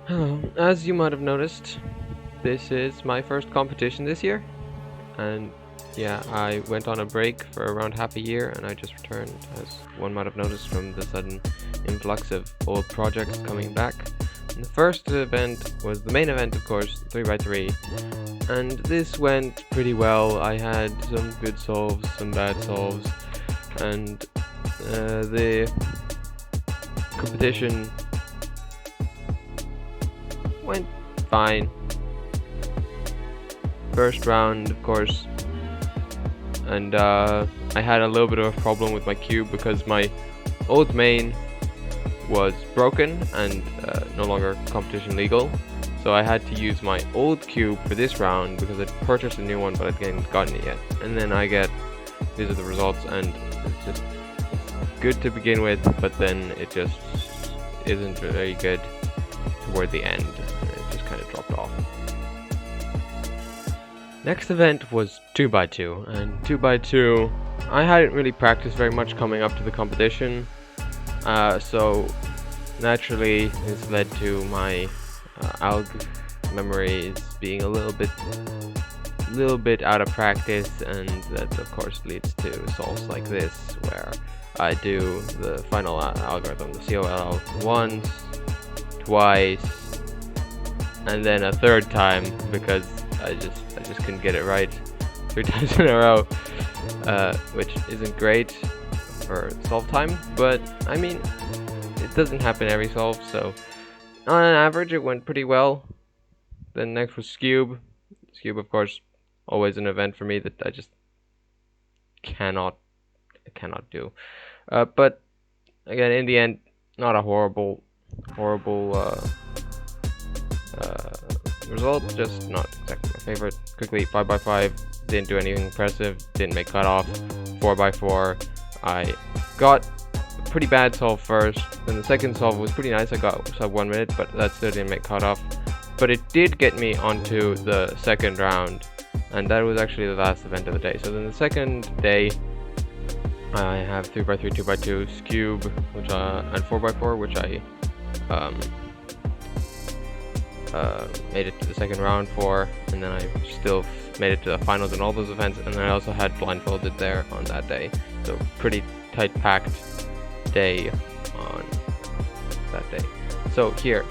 Hello. As you might have noticed, this is my first competition this year, and yeah, I went on a break for around half a year and I just returned, as one might have noticed from the sudden influx of old projects coming back. And the first event was the main event, of course, 3x3, and this went pretty well. I had some good solves, some bad solves, and the competition went fine. First round, of course, and I had a little bit of a problem with my cube because my old main was broken and no longer competition legal. So I had to use my old cube for this round because I'd purchased a new one but I hadn't gotten it yet. And then these are the results, and it's just good to begin with, but then it just isn't very good toward the end. It just kind of dropped off. Next event was 2x2, and 2x2 I hadn't really practiced very much coming up to the competition, so naturally this led to my alg memories being a little bit out of practice, and that of course leads to solves like this where I do the final algorithm, the COL, once, twice, and then a third time because I just couldn't get it right 3 times in a row, which isn't great for solve time, but I mean, it doesn't happen every solve, so on an average it went pretty well. Then next was Scube. Scube, of course, always an event for me that I just cannot do. But again, in the end, not a horrible result, just not exactly my favorite. Quickly, 5x5, didn't do anything impressive, didn't make cutoff. 4x4, I got a pretty bad solve first, then the second solve was pretty nice, I got sub 1 minute, but that still didn't make cutoff. But it did get me onto the second round, and that was actually the last event of the day. So then the second day, I have 3x3, 2x2, Scube, and 4x4, which I made it to the second round for, and then I still made it to the finals in all those events, and then I also had blindfolded there on that day. So pretty tight packed day on that day. So here,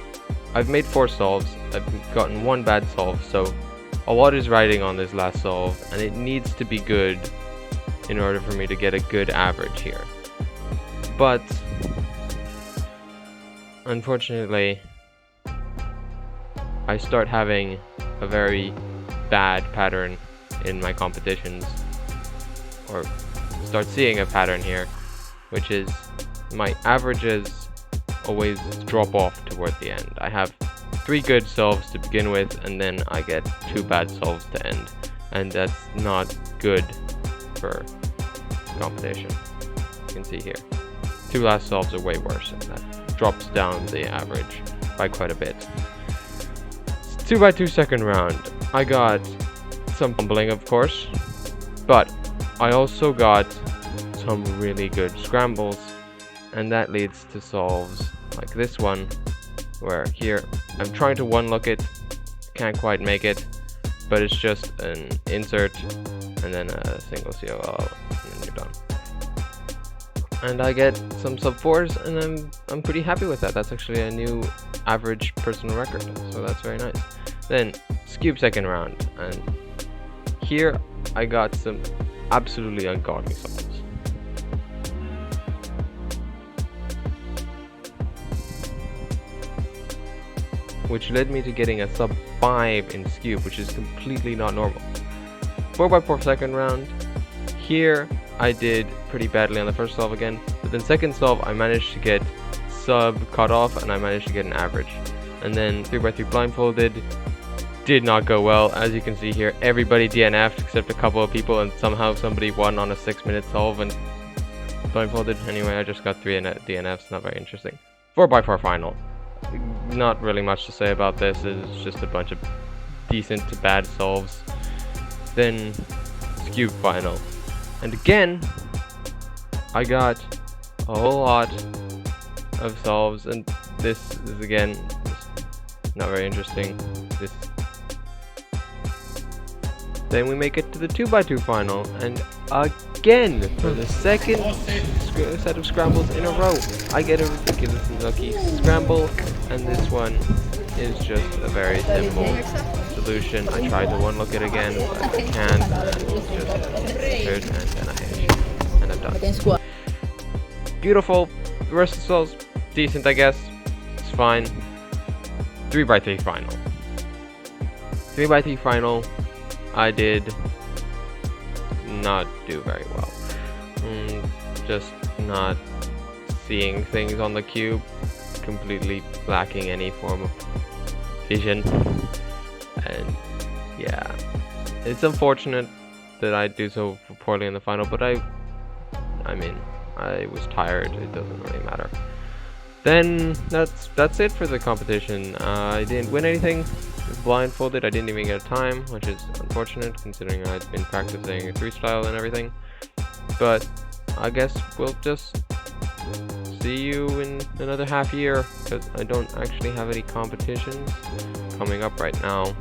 I've made 4 solves, I've gotten 1 bad solve, so a lot is riding on this last solve, and it needs to be good in order for me to get a good average here. But unfortunately, I start having a very bad pattern in my competitions, or start seeing a pattern here, which is my averages always drop off toward the end. I have 3 good solves to begin with, and then I get 2 bad solves to end, and that's not good for competition. You can see here, 2 last solves are way worse, and that drops down the average by quite a bit. 2x2 second round, I got some fumbling, of course, but I also got some really good scrambles, and that leads to solves like this one, where here I'm trying to one-look it, can't quite make it, but it's just an insert and then a single COL, and then you're done. And I get some sub 4s, and I'm pretty happy with that. That's actually a new average personal record, so that's very nice. Then Scube second round, and here I got some absolutely ungodly solves. Which led me to getting a sub 5 in Scube, which is completely not normal. 4x4 second round, here I did pretty badly on the first solve again, but then second solve I managed to get sub cutoff and I managed to get an average. And then 3x3 blindfolded, did not go well. As you can see here, everybody DNF'd except a couple of people, and somehow somebody won on a 6-minute solve and blindfolded. Anyway, I just got 3 DNFs, not very interesting. 4x4 final. Not really much to say about this, it's just a bunch of decent to bad solves. Then Scube final. And again, I got a whole lot of solves, and this is again not very interesting. Then we make it to the 2x2 final, and again, for the second set of scrambles in a row, I get a ridiculously lucky scramble, and this one is just a very simple solution. I tried to one-look it again, but I can't, and it's just and then I hit, and I'm done. Beautiful. The rest of the spell's decent, I guess. It's fine. 3x3 final. 3x3 final. I did not do very well. Just not seeing things on the cube, completely lacking any form of vision. And yeah, it's unfortunate that I do so poorly in the final, but I mean, I was tired, it doesn't really matter. Then that's it for the competition. I didn't win anything. Blindfolded, I didn't even get a time, which is unfortunate considering I'd been practicing freestyle and everything. But I guess we'll just see you in another half year, because I don't actually have any competitions coming up right now.